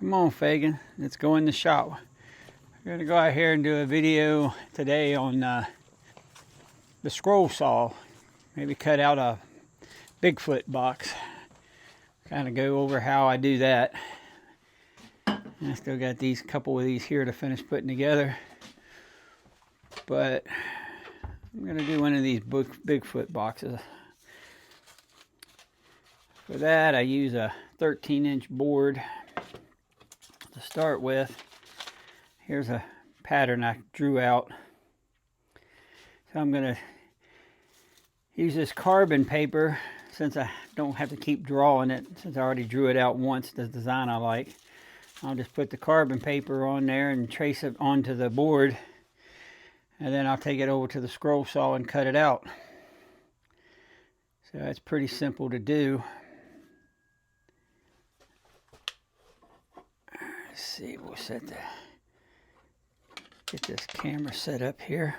Come on, Fagin, let's go in the shop. We're gonna go out here and do a video today on the scroll saw. Maybe cut out a Bigfoot box. Kind of go over how I do that. And I still got these couple of these here to finish putting together. But I'm gonna do one of these Bigfoot boxes. For that, I use a 13-inch board to start with. Here's a pattern I drew out. So I'm gonna use this carbon paper since I don't have to keep drawing it, since I already drew it out once, the design I like. I'll just put the carbon paper on there and trace it onto the board, and then I'll take it over to the scroll saw and cut it out. So that's pretty simple to do. Let's see, we'll get this camera set up here.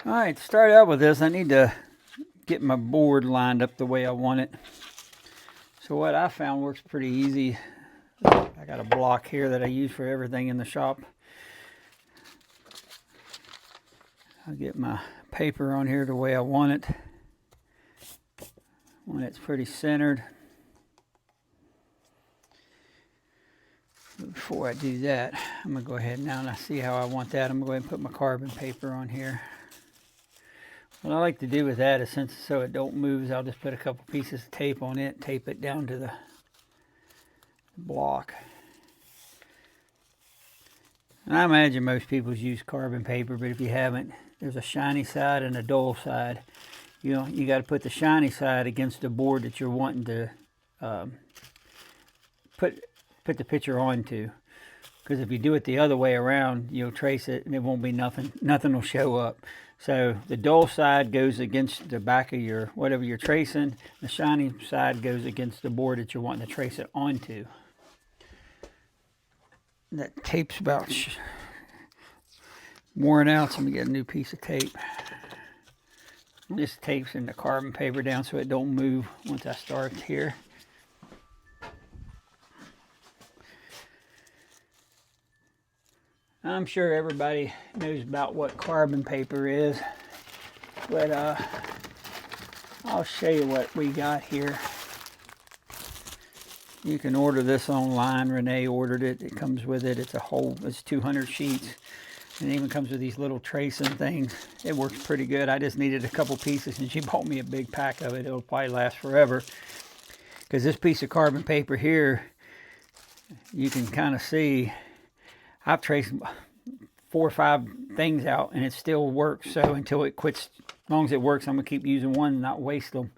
All right, to start out with this, I need to get my board lined up the way I want it. So what I found works pretty easy. I got a block here that I use for everything in the shop. I'll get my paper on here the way I want it. When it's pretty centered. Before I do that, I'm going to go ahead now and I see how I want that. I'm going to go ahead and put my carbon paper on here. What I like to do with that is, since so it don't move, I'll just put a couple pieces of tape on it, tape it down to the block. And I imagine most people use carbon paper, but if you haven't, there's a shiny side and a dull side. You know, you got to put the shiny side against the board that you're wanting to put the picture onto. Because if you do it the other way around, you'll trace it and it won't be nothing. Nothing will show up. So the dull side goes against the back of your whatever you're tracing. The shiny side goes against the board that you're wanting to trace it onto. That tape's about worn out, so I'm gonna get a new piece of tape. This tapes in the carbon paper down so it don't move once I start here. I'm sure everybody knows about what carbon paper is, but I'll show you what we got here. You can order this online. Renee ordered it. It comes with it. It's 200 sheets. And it even comes with these little tracing things. It works pretty good. I just needed a couple pieces and she bought me a big pack of it. It'll probably last forever. Because this piece of carbon paper here, you can kind of see, I've traced 4 or 5 things out and it still works. So until it quits, as long as it works, I'm going to keep using one and not waste them.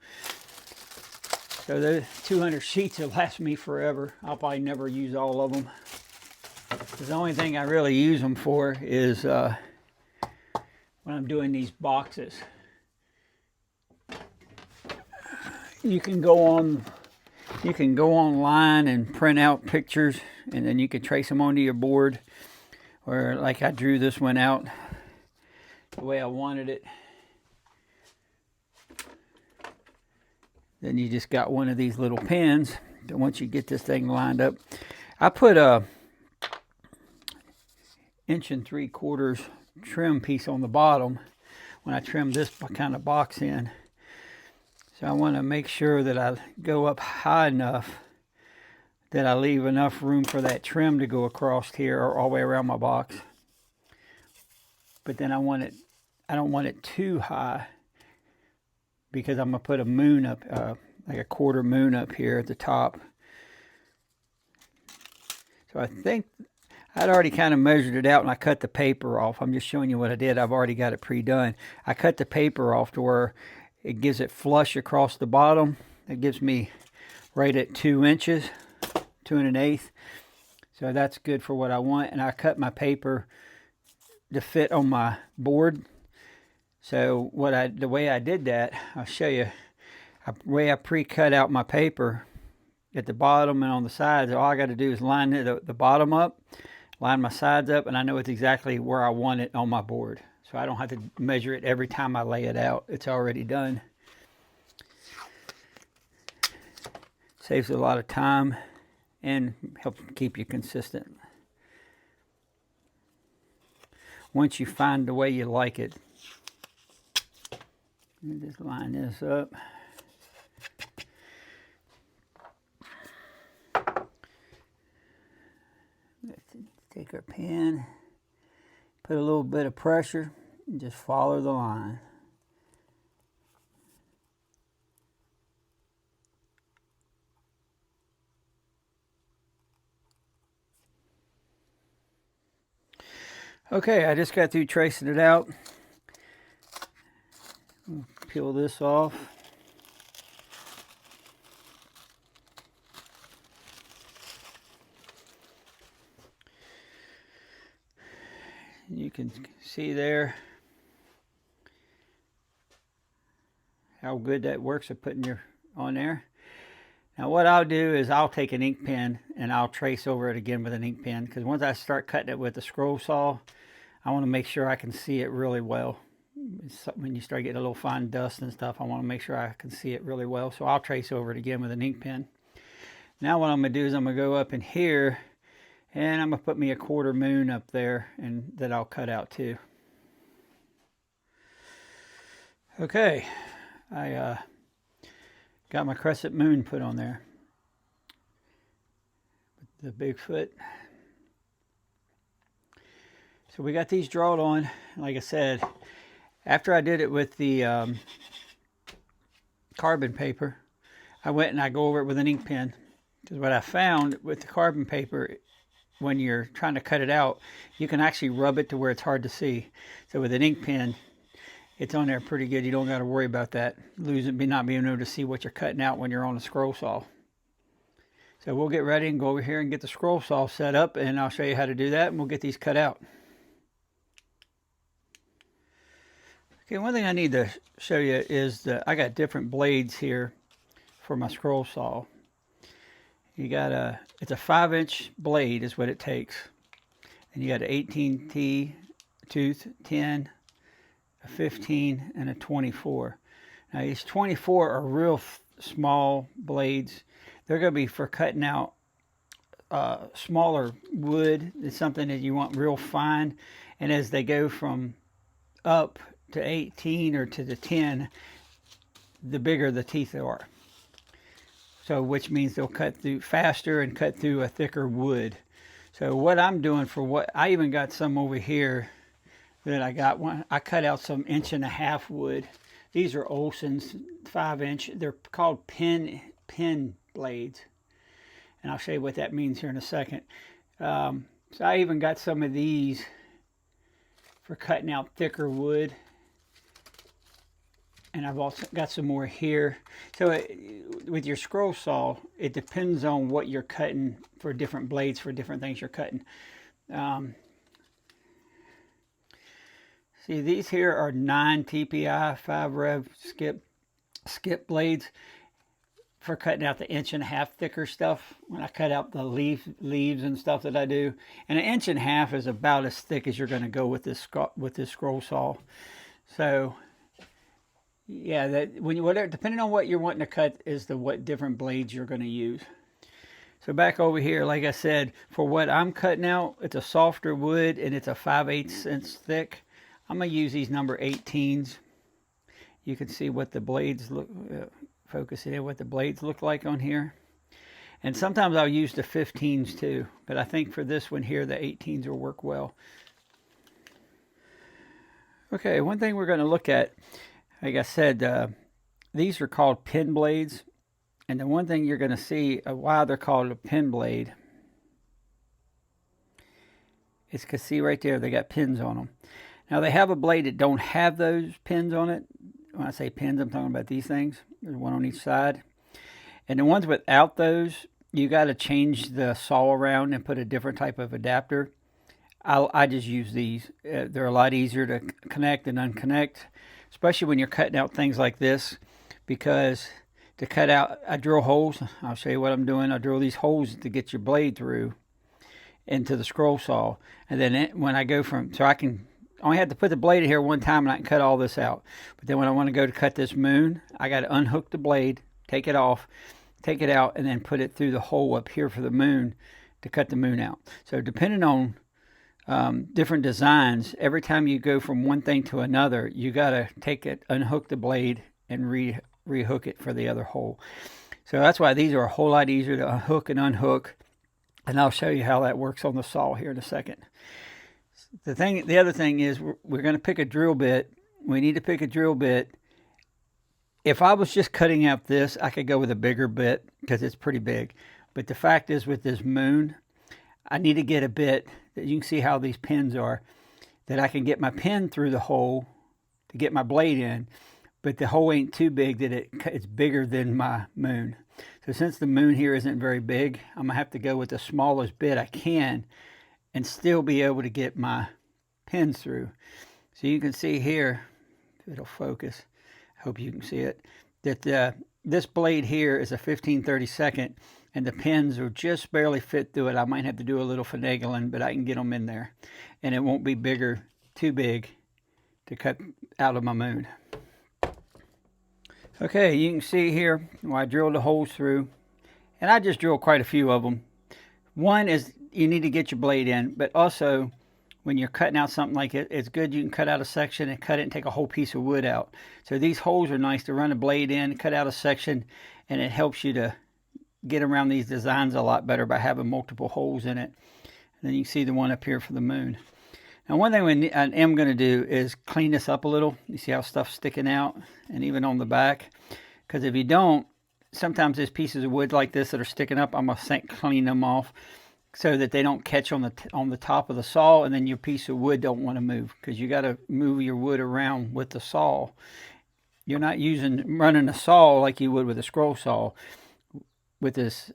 So the 200 sheets will last me forever. I'll probably never use all of them. The only thing I really use them for is when I'm doing these boxes. You can go online and print out pictures, and then you can trace them onto your board. Or like I drew this one out the way I wanted it. Then you just got one of these little pins. And once you get this thing lined up, I put a 1 3/4 inch trim piece on the bottom when I trim this kind of box in. So I want to make sure that I go up high enough that I leave enough room for that trim to go across here or all the way around my box. But then I don't want it too high, because I'm going to put a moon up, like a 1/4 moon up here at the top. So I think I'd already kind of measured it out and I cut the paper off. I'm just showing you what I did. I've already got it pre-done. I cut the paper off to where it gives it flush across the bottom. It gives me right at 2 inches, 2 1/8. So that's good for what I want. And I cut my paper to fit on my board. So the way I did that, I'll show you. The way I pre-cut out my paper at the bottom and on the sides, all I got to do is line the bottom up, line my sides up, and I know it's exactly where I want it on my board. So I don't have to measure it every time I lay it out. It's already done. Saves a lot of time and helps keep you consistent. Once you find the way you like it. Let me just line this up. Let's take our pen, put a little bit of pressure, and just follow the line. Okay, I just got through tracing it out. Peel this off. You can see there how good that works at putting your on there. Now what I'll do is I'll take an ink pen and I'll trace over it again with an ink pen, because once I start cutting it with the scroll saw, I want to make sure I can see it really well. When you start getting a little fine dust and stuff, I want to make sure I can see it really well. So I'll trace over it again with an ink pen. Now what I'm going to do is I'm going to go up in here and I'm going to put me a 1/4 moon up there, and that I'll cut out too. Okay, I got my crescent moon put on there. The Bigfoot. So we got these drawn on. Like I said, after I did it with the carbon paper, I went and I go over it with an ink pen. Because what I found with the carbon paper, when you're trying to cut it out, you can actually rub it to where it's hard to see. So with an ink pen, it's on there pretty good. You don't got to worry about that, not being able to see what you're cutting out when you're on a scroll saw. So we'll get ready and go over here and get the scroll saw set up, and I'll show you how to do that, and we'll get these cut out. Okay, one thing I need to show you is that I got different blades here for my scroll saw. You got it's a 5-inch blade is what it takes. And you got an 18T tooth, 10, a 15, and a 24. Now these 24 are real small blades. They're going to be for cutting out smaller wood. It's something that you want real fine. And as they go from up to 18 or to the 10, the bigger the teeth are. So which means they'll cut through faster and cut through a thicker wood. So what I'm doing for what, I even got some over here that I got one. I cut out some 1.5-inch wood. These are Olson's 5-inch. They're called pin blades. And I'll show you what that means here in a second. So I even got some of these for cutting out thicker wood. And I've also got some more here. So with your scroll saw, it depends on what you're cutting for different blades, for different things you're cutting. See, these here are 9 TPI 5 rev skip blades for cutting out the 1.5-inch thicker stuff. When I cut out the leaves and stuff that I do, and 1.5 inches is about as thick as you're going to go with this scroll saw. So yeah, that depending on what you're wanting to cut is what different blades you're going to use. So back over here, like I said, for what I'm cutting out, it's a softer wood and it's a 5/8 inch thick. I'm going to use these number 18s. You can see what the blades look, focus in what the blades look like on here. And sometimes I'll use the 15s too, but I think for this one here, the 18s will work well. Okay, one thing we're going to look at, like I said, these are called pin blades. And the one thing you're going to see why they're called a pin blade is because see right there, they got pins on them. Now they have a blade that don't have those pins on it. When I say pins, I'm talking about these things. There's one on each side. And the ones without those, you got to change the saw around and put a different type of adapter. I just use these. They're a lot easier to connect and unconnect, especially when you're cutting out things like this, because to cut out, I drill holes. I'll show you what I'm doing. I drill these holes to get your blade through into the scroll saw. And then when I go from, so I can only have to put the blade in here one time and I can cut all this out. But then when I want to go to cut this moon, I got to unhook the blade, take it off, take it out and then put it through the hole up here for the moon to cut the moon out. So depending on different designs, every time you go from one thing to another, you got to take it, unhook the blade, and rehook it for the other hole. So that's why these are a whole lot easier to hook and unhook, and I'll show you how that works on the saw here in a second. The other thing is we're going to pick a drill bit. We need to pick a drill bit. If I was just cutting out this, I could go with a bigger bit because it's pretty big. But the fact is, with this moon, I need to get a bit that you can see how these pins are, that I can get my pin through the hole to get my blade in, but the hole ain't too big that it's bigger than my moon. So since the moon here isn't very big, I'm gonna have to go with the smallest bit I can and still be able to get my pins through. So you can see here, if it'll focus, I hope you can see it, that this blade here is a 15/32, and the pins will just barely fit through it. I might have to do a little finagling, but I can get them in there, and it won't be too big to cut out of my moon. Okay, you can see here where I drilled the holes through, and I just drilled quite a few of them. One is you need to get your blade in, but also when you're cutting out something like it, it's good you can cut out a section and cut it and take a whole piece of wood out. So these holes are nice to run a blade in, cut out a section, and it helps you to get around these designs a lot better by having multiple holes in it. And then you can see the one up here for the moon. Now one thing I am going to do is clean this up a little. You see how stuff's sticking out, and even on the back. Because if you don't, sometimes there's pieces of wood like this that are sticking up. I'm going to clean them off so that they don't catch on the top of the saw, and then your piece of wood don't want to move, because you got to move your wood around with the saw. You're not running a saw like you would with a scroll saw. With this,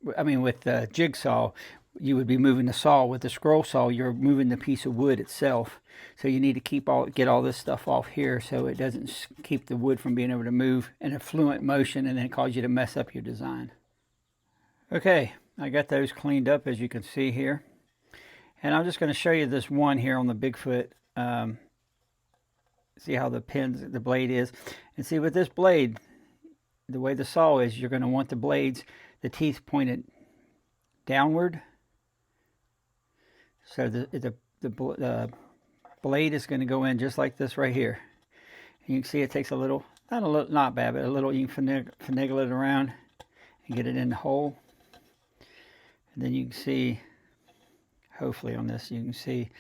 with the jigsaw, you would be moving the saw. With the scroll saw, you're moving the piece of wood itself. So you need to get all this stuff off here so it doesn't keep the wood from being able to move in a fluent motion and then cause you to mess up your design. Okay, I got those cleaned up, as you can see here. And I'm just going to show you this one here on the Bigfoot. See how the blade is. And see, with this blade, the way the saw is, you're going to want the teeth pointed downward. So the blade is going to go in just like this right here. And you can see it takes a little, not bad, but a little, you can finagle it around and get it in the hole. And then you can see, hopefully on this, you can see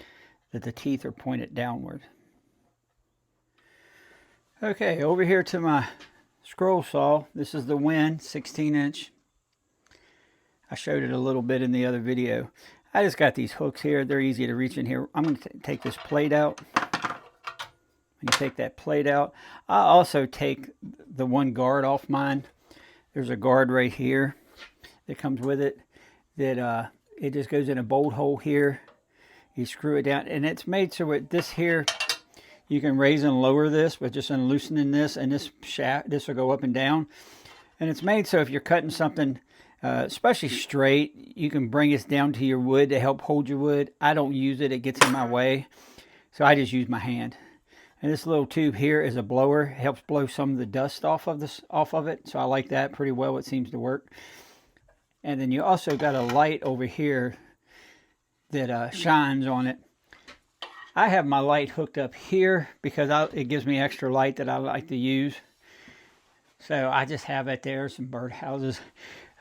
that the teeth are pointed downward. Okay, over here to my scroll saw. This is the WEN 16-inch. I showed it a little bit in the other video. I just got these hooks here. They're easy to reach in here. I'm going to take this plate out. When you take that plate out, I also take the one guard off mine. There's a guard right here that comes with it. That it just goes in a bolt hole here. You screw it down, and it's made so that this here, you can raise and lower this, but just unloosening this, and this will go up and down. And it's made so if you're cutting something, especially straight, you can bring this down to your wood to help hold your wood. I don't use it. It gets in my way. So I just use my hand. And this little tube here is a blower. It helps blow some of the dust off of it. So I like that pretty well. It seems to work. And then you also got a light over here that shines on it. I have my light hooked up here because it gives me extra light that I like to use. So I just have it there, some birdhouses.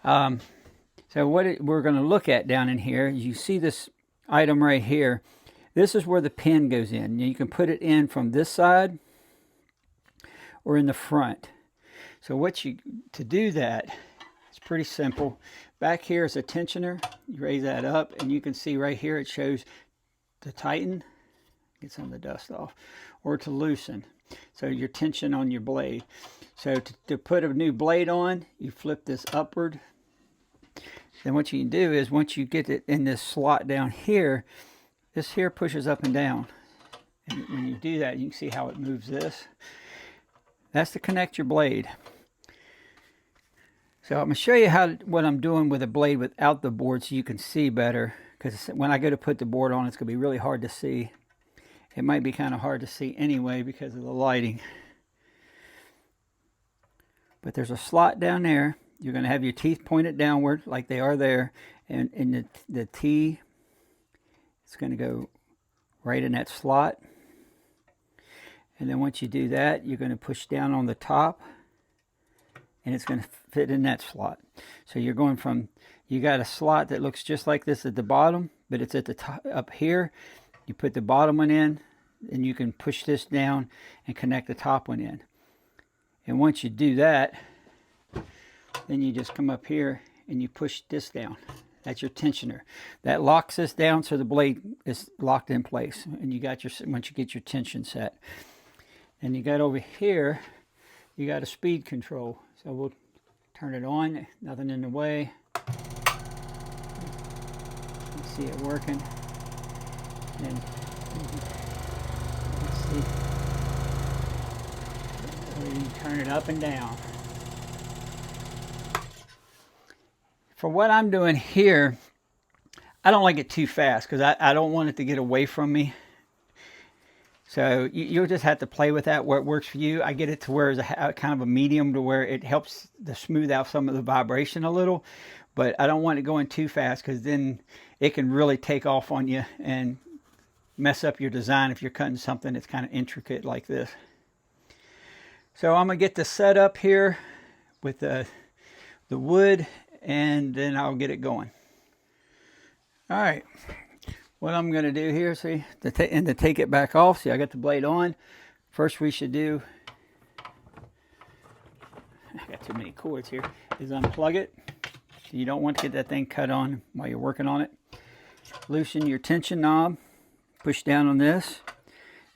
So what we're going to look at down in here, you see this item right here. This is where the pin goes in. You can put it in from this side or in the front. So to do that, it's pretty simple. Back here is a tensioner. You raise that up, and you can see right here it shows to tighten, get some of the dust off, or to loosen. So your tension on your blade. So to put a new blade on, you flip this upward. Then what you can do is, once you get it in this slot down here, this here pushes up and down. And when you do that, you can see how it moves this. That's to connect your blade. So I'm going to show you what I'm doing with a blade without the board so you can see better. Because when I go to put the board on, it's going to be really hard to see. It might be kind of hard to see anyway because of the lighting. But there's a slot down there. You're going to have your teeth pointed downward like they are there. And the T is going to go right in that slot. And then once you do that, you're going to push down on the top. And it's going to fit in that slot. So you're going from, you got a slot that looks just like this at the bottom, but it's at the top up here. You put the bottom one in, and you can push this down and connect the top one in. And once you do that, then you just come up here and you push this down. That's your tensioner. That locks this down so the blade is locked in place. And you got your, once you get your tension set. And you got over here, you got a speed control. So we'll turn it on, nothing in the way. You see it working. And let's see. You can turn it up and down. For what I'm doing here, I don't like it too fast because I don't want it to get away from me. So you'll just have to play with that where it works for you. I get it to where it's a kind of a medium to where it helps to smooth out some of the vibration a little. But I don't want it going too fast because then it can really take off on you and mess up your design if you're cutting something that's kind of intricate like this. So I'm going to get this set up here with the wood, and then I'll get it going. All right, what I'm going to do here, see, to take it back off, see I got the blade on. First we should do, I got too many cords here, is unplug it. You don't want to get that thing cut on while you're working on it. Loosen your tension knob, push down on this,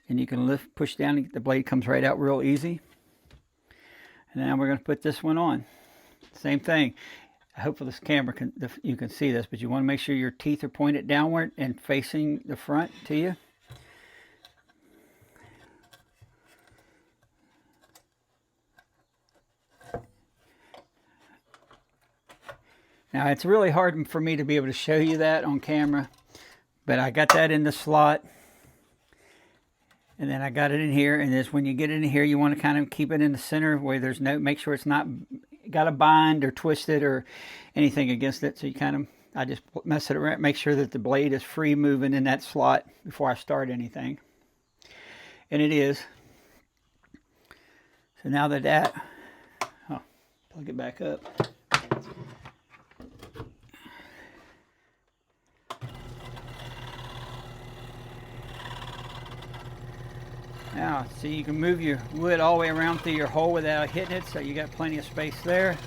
and you can lift, push down, and the blade comes right out real easy. And now we're going to put this one on. Same thing. Hopefully this camera you can see this, but you want to make sure your teeth are pointed downward and facing the front to you. Now it's really hard for me to be able to show you that on camera, but I got that in the slot. And then I got it in here, and this, when you get it in here, you want to kind of keep it in the center where there's no, make sure it's not got a bind or twisted or anything against it. So you kind of, I just mess it around, make sure that the blade is free moving in that slot before I start anything. And it is. So now that, oh, plug it back up. Now, so you can move your wood all the way around through your hole without hitting it, so you got plenty of space there.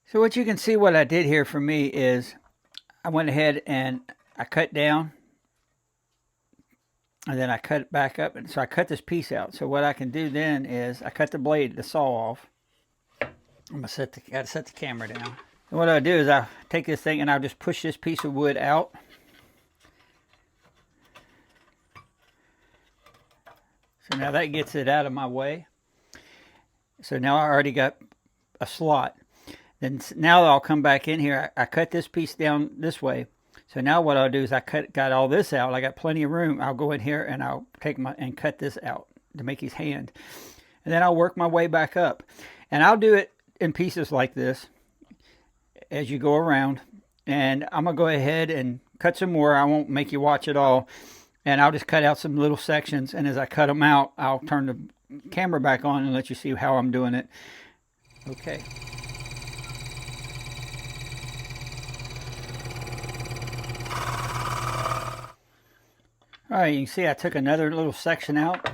So what you can see, what I did here for me is I went ahead and I cut down, and then I cut it back up, and so I cut this piece out. So what I can do then is I cut the blade, the saw off. I'm gonna gotta set the camera down. And what I do is I take this thing and I'll just push this piece of wood out. So now that gets it out of my way. So now I already got a slot. Then now I'll come back in here. I cut this piece down this way. So now what I'll do is got all this out. I got plenty of room. I'll go in here and I'll cut this out to make his hand. And then I'll work my way back up. And I'll do it in pieces like this as you go around. And I'm going to go ahead and cut some more. I won't make you watch it all. And I'll just cut out some little sections. And as I cut them out, I'll turn the camera back on and let you see how I'm doing it. Okay. All right, you can see I took another little section out.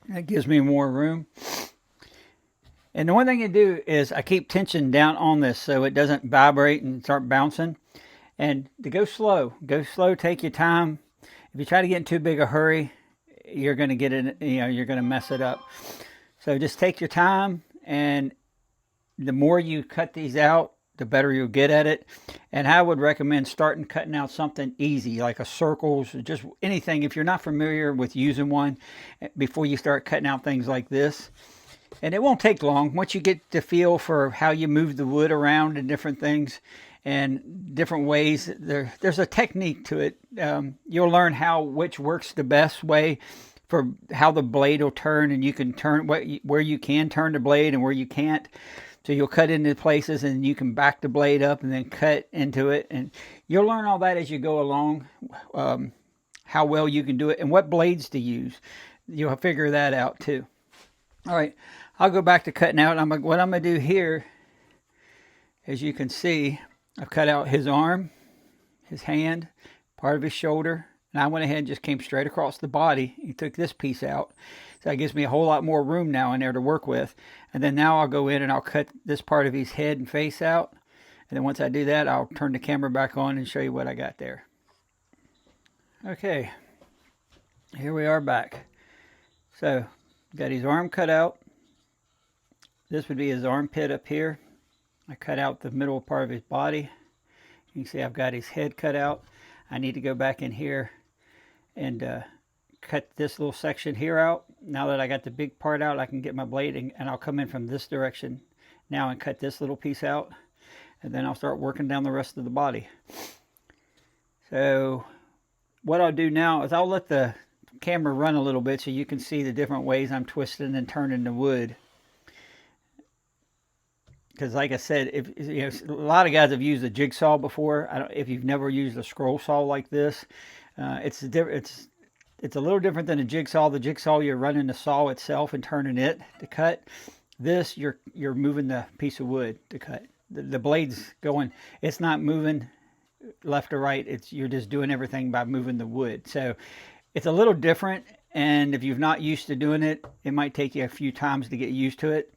That gives me more room. And the one thing you do is I keep tension down on this so it doesn't vibrate and start bouncing. And to go slow, take your time. If you try to get in too big a hurry, you're going to get it, you're going to mess it up. So just take your time, and the more you cut these out, the better you'll get at it. And I would recommend starting cutting out something easy, like a circles, or just anything. If you're not familiar with using one, before you start cutting out things like this. And it won't take long. Once you get the feel for how you move the wood around and different things and different ways, there's a technique to it. You'll learn which works the best way for how the blade will turn, and you can turn where you can turn the blade and where you can't. So you'll cut into places and you can back the blade up and then cut into it. And you'll learn all that as you go along, how well you can do it and what blades to use. You'll figure that out too. All right, I'll go back to cutting out. What I'm going to do here, as you can see, I've cut out his arm, his hand, part of his shoulder. And I went ahead and just came straight across the body. He took this piece out. So that gives me a whole lot more room now in there to work with. And then now I'll go in and I'll cut this part of his head and face out. And then once I do that, I'll turn the camera back on and show you what I got there. Okay, here we are back. So, got his arm cut out. This would be his armpit up here. I cut out the middle part of his body. You can see I've got his head cut out. I need to go back in here and cut this little section here out. Now that I got the big part out, I can get my blade and I'll come in from this direction now and cut this little piece out. And then I'll start working down the rest of the body. So what I'll do now is I'll let the camera run a little bit so you can see the different ways I'm twisting and turning the wood. Because like I said, a lot of guys have used a jigsaw before. If you've never used a scroll saw like this, it's a little different than a jigsaw. The jigsaw, you're running the saw itself and turning it to cut. This, you're moving the piece of wood to cut. The blade's going, it's not moving left or right. You're just doing everything by moving the wood. So it's a little different, and if you're not used to doing it, it might take you a few times to get used to it.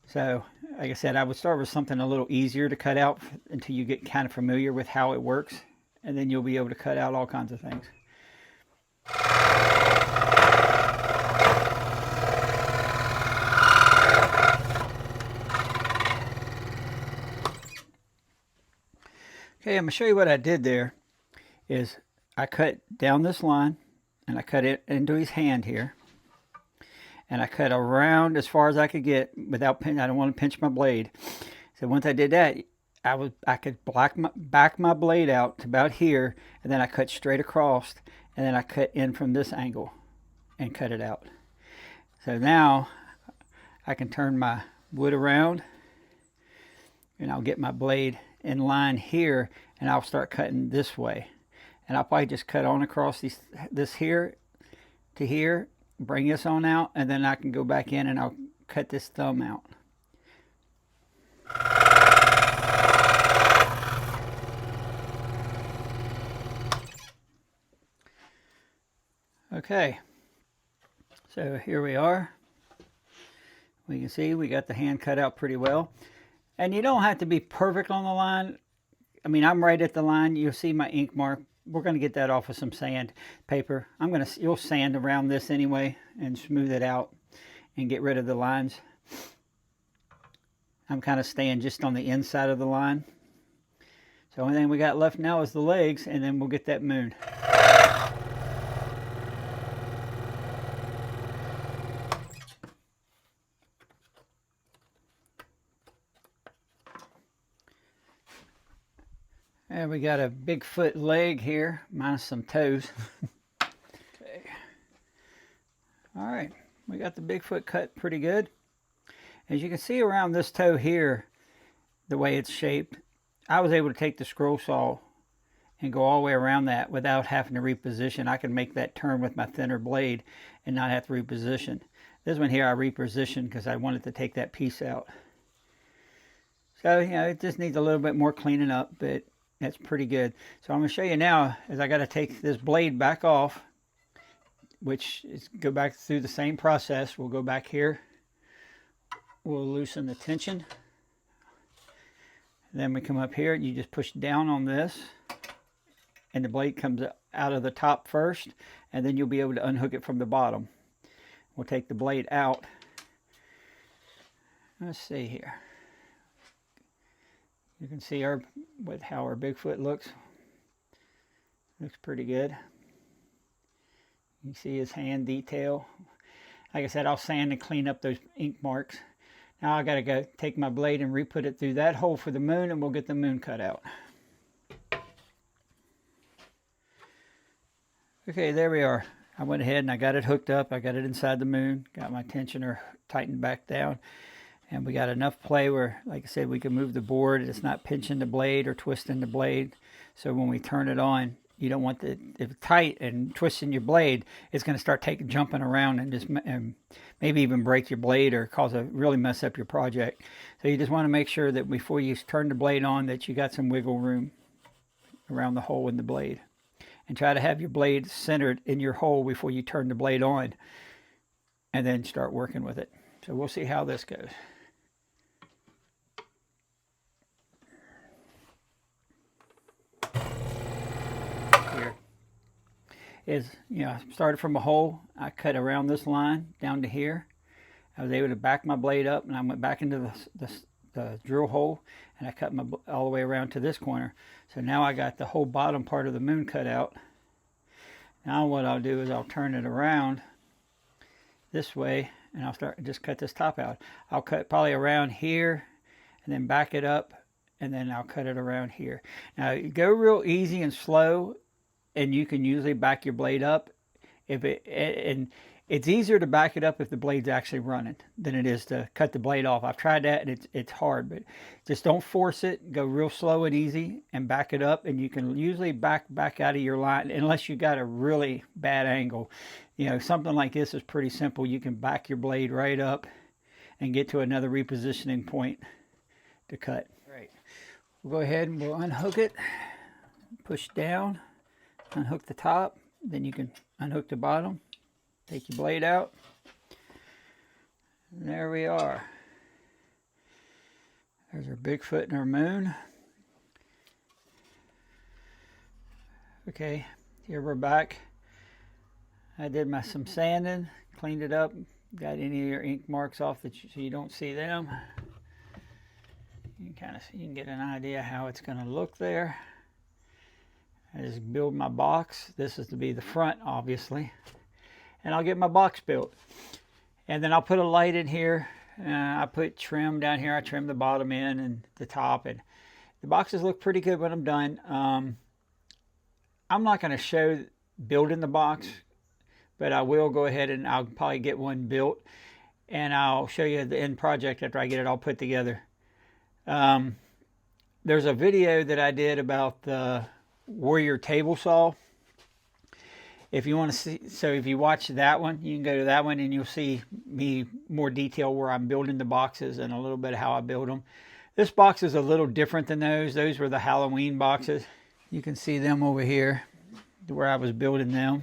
So like I said, I would start with something a little easier to cut out until you get kind of familiar with how it works, and then you'll be able to cut out all kinds of things. Okay, I'm going to show you what I did there. Is I cut down this line, and I cut it into his hand here. And I cut around as far as I could get without pinching. I don't want to pinch my blade. So once I did that, I could back my blade out to about here, and then I cut straight across, and then I cut in from this angle and cut it out. So now I can turn my wood around, and I'll get my blade in line here, and I'll start cutting this way. And I'll probably just cut on across this here to here, bring this on out, and then I can go back in and I'll cut this thumb out. Okay, so here we are. We can see we got the hand cut out pretty well. And you don't have to be perfect on the line. I mean, I'm right at the line. You'll see my ink mark. We're going to get that off with some sand paper. You'll sand around this anyway and smooth it out and get rid of the lines. I'm kind of staying just on the inside of the line. So the only thing we got left now is the legs, and then we'll get that moon. And we got a Bigfoot leg here, minus some toes. Okay. All right, we got the Bigfoot cut pretty good. As you can see around this toe here, the way it's shaped, I was able to take the scroll saw and go all the way around that without having to reposition. I can make that turn with my thinner blade and not have to reposition. This one here I repositioned because I wanted to take that piece out. So, you know, it just needs a little bit more cleaning up, but that's pretty good. So I'm going to show you now is I got to take this blade back off, which is go back through the same process. We'll go back here. We'll loosen the tension. Then we come up here and you just push down on this and the blade comes out of the top first, and then you'll be able to unhook it from the bottom. We'll take the blade out. Let's see here. You can see how our Bigfoot looks. Looks pretty good. You can see his hand detail. Like I said, I'll sand and clean up those ink marks. Now I gotta go take my blade and re-put it through that hole for the moon, and we'll get the moon cut out. Okay, there we are. I went ahead and I got it hooked up. I got it inside the moon, got my tensioner tightened back down, and we got enough play where, like I said, we can move the board. It's not pinching the blade or twisting the blade. So when we turn it on, you don't want if it's tight and twisting your blade, it's going to start jumping around and just maybe even break your blade or really mess up your project. So you just want to make sure that before you turn the blade on that you got some wiggle room around the hole in the blade. And try to have your blade centered in your hole before you turn the blade on, and then start working with it. So we'll see how this goes. Here is, I started from a hole. I cut around this line down to here. I was able to back my blade up, and I went back into the drill hole, and I cut all the way around to this corner. So now I got the whole bottom part of the moon cut out. Now what I'll do is I'll turn it around this way, and I'll just cut this top out. I'll cut probably around here and then back it up, and then I'll cut it around here. Now you go real easy and slow, and you can usually back your blade up. And it's easier to back it up if the blade's actually running than it is to cut the blade off. I've tried that, and it's hard, but just don't force it. Go real slow and easy and back it up, and you can usually back out of your line unless you got a really bad angle. Something like this is pretty simple. You can back your blade right up and get to another repositioning point to cut. Right. We'll go ahead and we'll unhook it. Push down, unhook the top, then you can unhook the bottom. Take your blade out. And there we are. There's our Bigfoot and our moon. Okay, here we're back. I did some sanding, cleaned it up, got any of your ink marks off so you don't see them. You can get an idea how it's going to look there. I just build my box. This is to be the front, obviously. And I'll get my box built. And then I'll put a light in here. I put trim down here. I trim the bottom end and the top. And the boxes look pretty good when I'm done. I'm not going to show building the box, but I will go ahead and I'll probably get one built. And I'll show you the end project after I get it all put together. There's a video that I did about the Warrior table saw. If you want to see, so if you watch that one, you can go to that one and you'll see me more detail where I'm building the boxes and a little bit of how I build them. This box is a little different than those. Those were the Halloween boxes. You can see them over here where I was building them.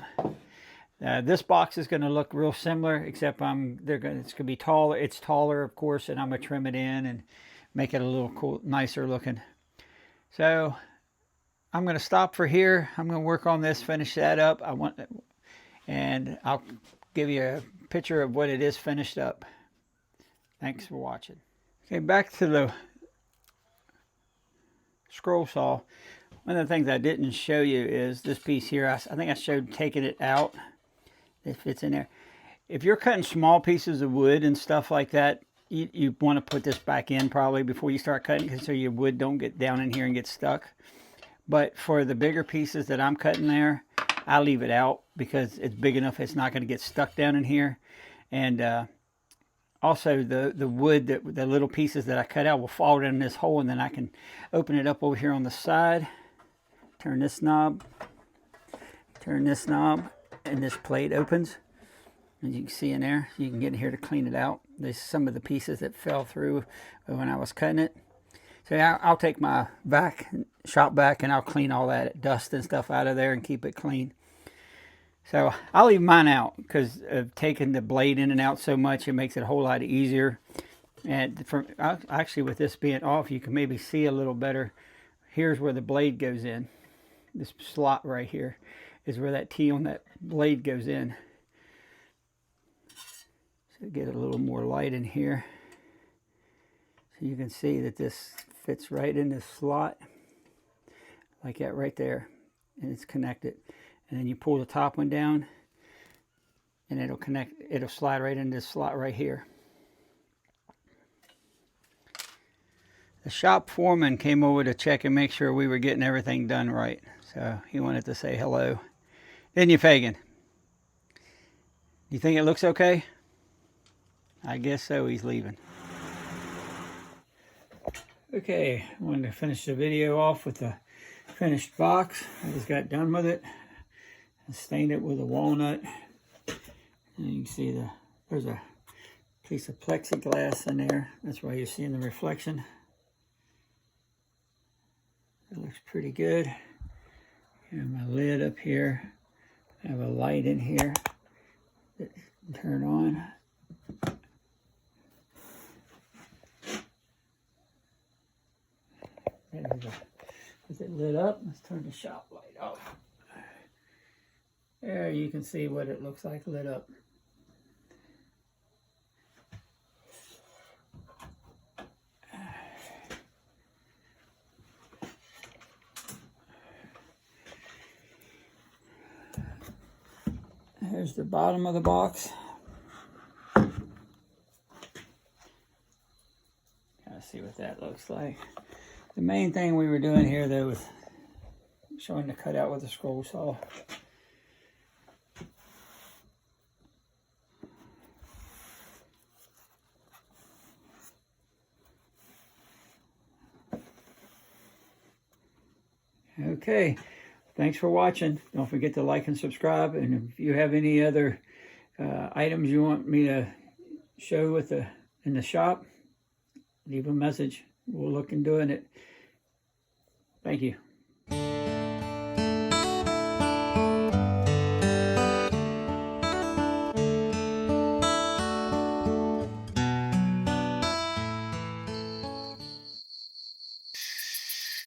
This box is going to look real similar, except it's going to be taller. It's taller, of course, and I'm going to trim it in and make it a little cool, nicer looking. So I'm going to stop for here. I'm going to work on this, finish that up. And I'll give you a picture of what it is finished up. Thanks for watching. Okay, back to the scroll saw. One of the things I didn't show you is this piece here. I think I showed taking it out. It fits in there. If you're cutting small pieces of wood and stuff like that, you want to put this back in probably before you start cutting, so your wood don't get down in here and get stuck. But for the bigger pieces that I'm cutting there, I leave it out because it's big enough it's not going to get stuck down in here. And also the wood, the little pieces that I cut out will fall down in this hole, and then I can open it up over here on the side, turn this knob, and this plate opens. As you can see in there, you can get in here to clean it out. There's some of the pieces that fell through when I was cutting it. So I'll take my shop vac, and I'll clean all that dust and stuff out of there and keep it clean. So I'll leave mine out because of taking the blade in and out so much, it makes it a whole lot easier. And actually, with this being off, you can maybe see a little better. Here's where the blade goes in. This slot right here is where that T on that blade goes in. So get a little more light in here. So you can see that this fits right in this slot, like that right there, and it's connected. And then you pull the top one down, and it'll slide right into this slot right here. The shop foreman came over to check and make sure we were getting everything done right. So he wanted to say hello. Didn't you, Fagin? You think it looks okay? I guess so. He's leaving. Okay, I wanted to finish the video off with the finished box. I just got done with it. I stained it with a walnut. And you can see there's a piece of plexiglass in there. That's why you're seeing the reflection. It looks pretty good. And my lid up here. I have a light in here that can turn on. Is it lit up? Let's turn the shop light off. There you can see what it looks like lit up. Here's the bottom of the box. Gotta see what that looks like. The main thing we were doing here, though, was showing the cutout with a scroll saw. Okay, thanks for watching. Don't forget to like and subscribe. And if you have any other items you want me to show in the shop, leave a message. We'll look into it. Thank you.